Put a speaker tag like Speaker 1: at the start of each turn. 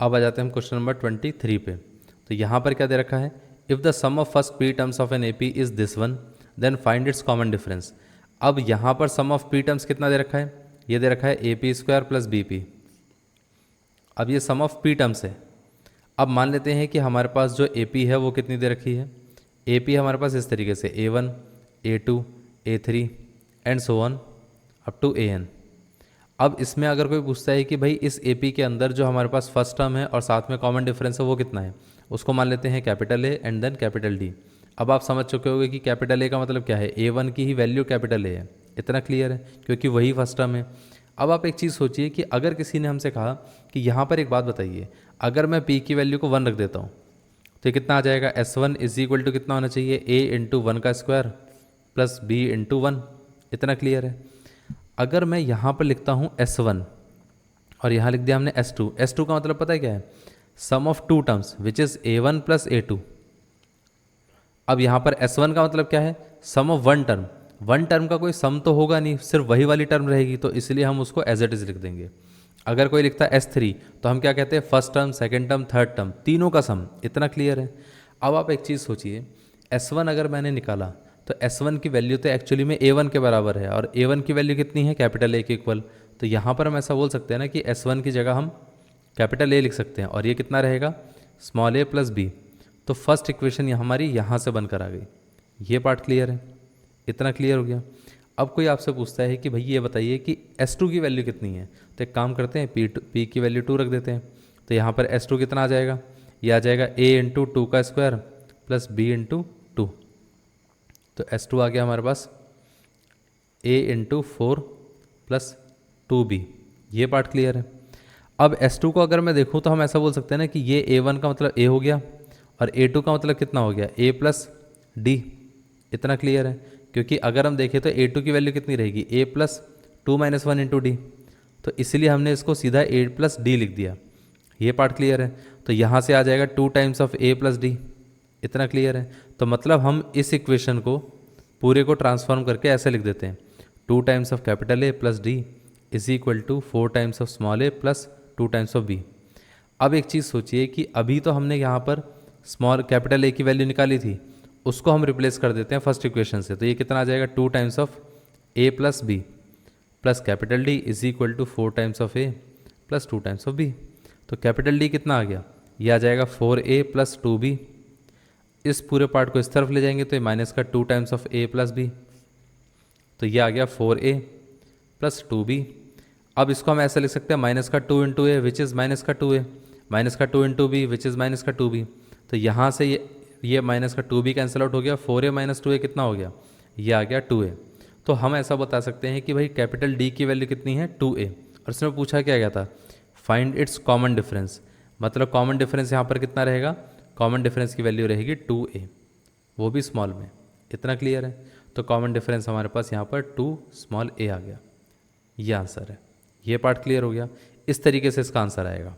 Speaker 1: अब आ जाते हैं हम क्वेश्चन नंबर 23 पे। तो यहाँ पर क्या दे रखा है, if the sum of first p terms of an A P is this one then find its common difference. अब यहाँ पर सम ऑफ पी टर्म्स कितना दे रखा है, ये दे रखा है a p square plus b p. अब ये सम ऑफ पी टर्म्स है। अब मान लेते हैं कि हमारे पास जो ए पी है वो कितनी दे रखी है, ए पी हमारे पास इस तरीके से A1 A2 A3 and so on up to AN। अब इसमें अगर कोई पूछता है कि भाई इस ए पी के अंदर जो हमारे पास फर्स्ट टर्म है और साथ में कॉमन डिफरेंस है वो कितना है, उसको मान लेते हैं capital A and then capital D. अब आप समझ चुके होंगे कि कैपिटल ए का मतलब क्या है, A1 की ही वैल्यू कैपिटल ए है। इतना क्लियर है क्योंकि वही फर्स्ट टर्म है। अब आप एक चीज़ सोचिए कि अगर किसी ने हमसे कहा कि यहाँ पर एक बात बताइए, अगर मैं p की वैल्यू को 1 रख देता हूँ तो ये कितना आ जाएगा, S1 इज इक्वल टू कितना होना चाहिए, a इंटू 1 का स्क्वायर प्लस b इंटू 1। इतना क्लियर है। अगर मैं यहाँ पर लिखता हूँ S1 और यहाँ लिख दिया हमने S2, S2 का मतलब पता है क्या है, sum of two terms which is A1 plus A2। अब यहाँ पर S1 का मतलब क्या है, sum of one term. One term का कोई सम तो होगा नहीं, सिर्फ वही वाली टर्म रहेगी, तो इसलिए हम उसको एज इट इज़ लिख देंगे। अगर कोई लिखता है S3 तो हम क्या कहते हैं, first term second term third term तीनों का सम। इतना क्लियर है। अब आप एक चीज़ सोचिए, S1 अगर मैंने निकाला तो S1 की वैल्यू तो एक्चुअली में A1 के बराबर है और A1 की वैल्यू कितनी है, कैपिटल ए के इक्वल। तो यहाँ पर हम ऐसा बोल सकते हैं ना कि S1 की जगह हम कैपिटल ए लिख सकते हैं और ये कितना रहेगा, स्मॉल ए प्लस बी। तो फर्स्ट इक्वेशन हमारी यहाँ से बनकर आ गई। ये पार्ट क्लियर है। इतना क्लियर हो गया। अब कोई आपसे पूछता है कि भाई ये बताइए कि S2 की वैल्यू कितनी है, तो एक काम करते हैं, P की वैल्यू 2 रख देते हैं। तो यहाँ पर S2 कितना आ जाएगा, ये आ जाएगा a इंटू 2 का स्क्वायर प्लस b इंटू 2। तो S2 आ गया हमारे पास a इंटू 4 प्लस 2b। ये पार्ट क्लियर है। अब S2 को अगर मैं देखूँ तो हम ऐसा बोल सकते हैं ना कि ये A1 का मतलब a हो गया और A2 का मतलब कितना हो गया, a प्लस डी। इतना क्लियर है। क्योंकि अगर हम देखें तो A2 की वैल्यू कितनी रहेगी, a plus 2 minus 1 into D. तो इसलिए हमने इसको सीधा a प्लस डी लिख दिया। ये पार्ट क्लियर है। तो यहाँ से आ जाएगा 2 times of a plus D. इतना क्लियर है। तो मतलब हम इस इक्वेशन को पूरे को ट्रांसफॉर्म करके ऐसे लिख देते हैं, 2 times of capital A plus D is equal to 4 times of small a plus 2 times of b. अब एक चीज़ सोचिए कि अभी तो हमने यहाँ पर स्मॉल कैपिटल ए की वैल्यू निकाली थी, उसको हम रिप्लेस कर देते हैं फर्स्ट इक्वेशन से। तो ये कितना आ जाएगा, 2 times of a plus b plus capital D is equal to 4 times of a plus 2 times of b. तो कैपिटल डी कितना आ गया, ये आ जाएगा 4a प्लस 2b। इस पूरे पार्ट को इस तरफ ले जाएंगे तो ये माइनस का 2 times of a plus b. तो ये आ गया 4a प्लस 2b। अब इसको हम ऐसा लिख सकते हैं, माइनस का 2 into a which is minus का 2a, माइनस का 2 into b which is minus का 2b। तो यहाँ से ये माइनस का 2b कैंसिल आउट हो गया, 4a माइनस 2a कितना हो गया, ये आ गया 2a। तो हम ऐसा बता सकते हैं कि भाई कैपिटल डी की वैल्यू कितनी है, 2a। और इसमें पूछा क्या गया था, फाइंड इट्स कॉमन डिफरेंस। मतलब कॉमन डिफरेंस यहाँ पर कितना रहेगा, कॉमन डिफरेंस की वैल्यू रहेगी 2a, वो भी स्मॉल में। इतना क्लियर है। तो कॉमन डिफरेंस हमारे पास यहाँ पर 2 स्मॉल a आ गया। ये आंसर है। ये पार्ट क्लियर हो गया। इस तरीके से इसका आंसर आएगा।